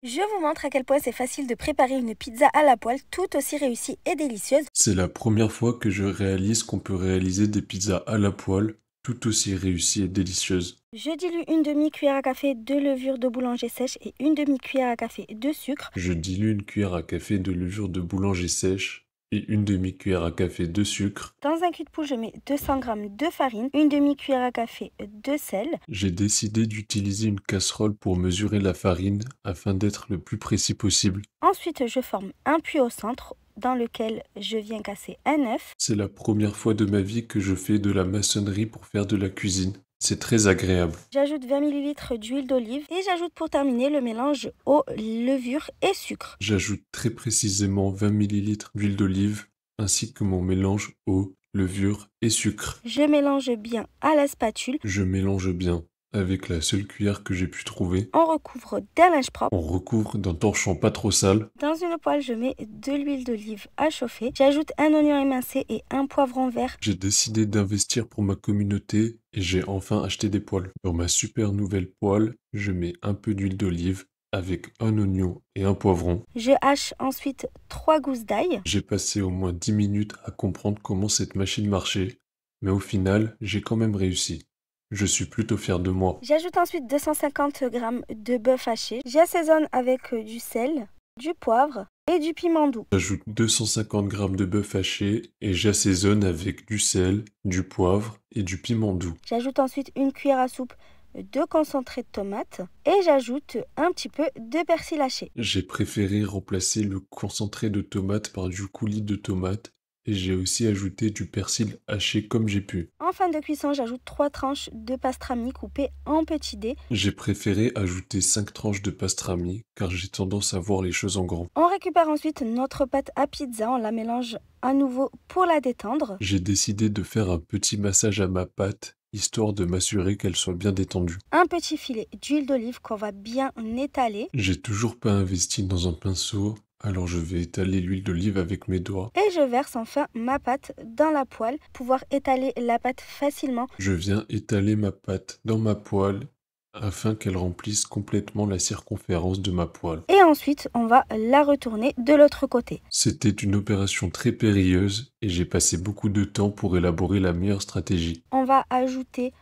Je vous montre à quel point c'est facile de préparer une pizza à la poêle tout aussi réussie et délicieuse. C'est la première fois que je réalise qu'on peut réaliser des pizzas à la poêle, tout aussi réussies et délicieuses. Je dilue une demi-cuillère à café de levure de boulanger sèche et une demi-cuillère à café de sucre. Je dilue une cuillère à café de levure de boulanger sèche et une demi-cuillère à café de sucre. Dans un cul de poule, je mets 200 g de farine, une demi-cuillère à café de sel. J'ai décidé d'utiliser une casserole pour mesurer la farine afin d'être le plus précis possible. Ensuite, je forme un puits au centre dans lequel je viens casser un œuf. C'est la première fois de ma vie que je fais de la maçonnerie pour faire de la cuisine. C'est très agréable. J'ajoute 20 ml d'huile d'olive et j'ajoute pour terminer le mélange eau, levure et sucre. J'ajoute très précisément 20 ml d'huile d'olive ainsi que mon mélange eau, levure et sucre. Je mélange bien à la spatule. Je mélange bien avec la seule cuillère que j'ai pu trouver. On recouvre d'un linge propre. On recouvre d'un torchon pas trop sale. Dans une poêle, je mets de l'huile d'olive à chauffer. J'ajoute un oignon émincé et un poivron vert. J'ai décidé d'investir pour ma communauté et j'ai enfin acheté des poêles. Dans ma super nouvelle poêle, je mets un peu d'huile d'olive avec un oignon et un poivron. Je hache ensuite 3 gousses d'ail. J'ai passé au moins 10 minutes à comprendre comment cette machine marchait, mais au final, j'ai quand même réussi. Je suis plutôt fier de moi. J'ajoute ensuite 250 g de bœuf haché. J'assaisonne avec du sel, du poivre et du piment doux. J'ajoute 250 g de bœuf haché et j'assaisonne avec du sel, du poivre et du piment doux. J'ajoute ensuite une cuillère à soupe de concentré de tomate et j'ajoute un petit peu de persil haché. J'ai préféré remplacer le concentré de tomate par du coulis de tomate et j'ai aussi ajouté du persil haché comme j'ai pu. En fin de cuisson, j'ajoute 3 tranches de pastrami coupées en petits dés. J'ai préféré ajouter 5 tranches de pastrami car j'ai tendance à voir les choses en grand. On récupère ensuite notre pâte à pizza, on la mélange à nouveau pour la détendre. J'ai décidé de faire un petit massage à ma pâte, histoire de m'assurer qu'elle soit bien détendue. Un petit filet d'huile d'olive qu'on va bien étaler. J'ai toujours pas investi dans un pinceau, alors je vais étaler l'huile d'olive avec mes doigts. Et je verse enfin ma pâte dans la poêle pour pouvoir étaler la pâte facilement. Je viens étaler ma pâte dans ma poêle afin qu'elle remplisse complètement la circonférence de ma poêle. Et ensuite, on va la retourner de l'autre côté. C'était une opération très périlleuse et j'ai passé beaucoup de temps pour élaborer la meilleure stratégie. On va ajouter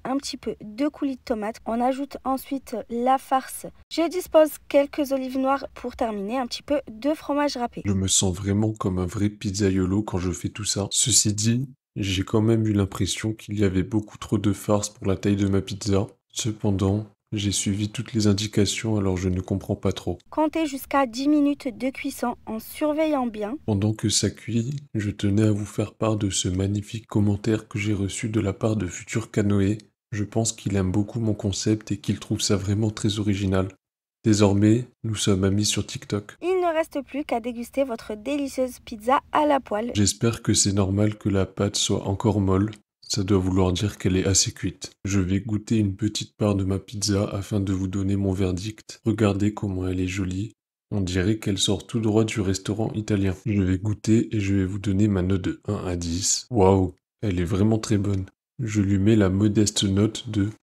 un petit peu de coulis de tomate. On ajoute ensuite la farce. Je dispose quelques olives noires pour terminer, un petit peu de fromage râpé. Je me sens vraiment comme un vrai pizzaiolo quand je fais tout ça. Ceci dit, j'ai quand même eu l'impression qu'il y avait beaucoup trop de farce pour la taille de ma pizza. Cependant, j'ai suivi toutes les indications alors je ne comprends pas trop. Comptez jusqu'à 10 minutes de cuisson en surveillant bien. Pendant que ça cuit, je tenais à vous faire part de ce magnifique commentaire que j'ai reçu de la part de Futur Canoë. Je pense qu'il aime beaucoup mon concept et qu'il trouve ça vraiment très original. Désormais, nous sommes amis sur TikTok. Il ne reste plus qu'à déguster votre délicieuse pizza à la poêle. J'espère que c'est normal que la pâte soit encore molle. Ça doit vouloir dire qu'elle est assez cuite. Je vais goûter une petite part de ma pizza afin de vous donner mon verdict. Regardez comment elle est jolie. On dirait qu'elle sort tout droit du restaurant italien. Je vais goûter et je vais vous donner ma note de 1 à 10. Waouh, elle est vraiment très bonne. Je lui mets la modeste note de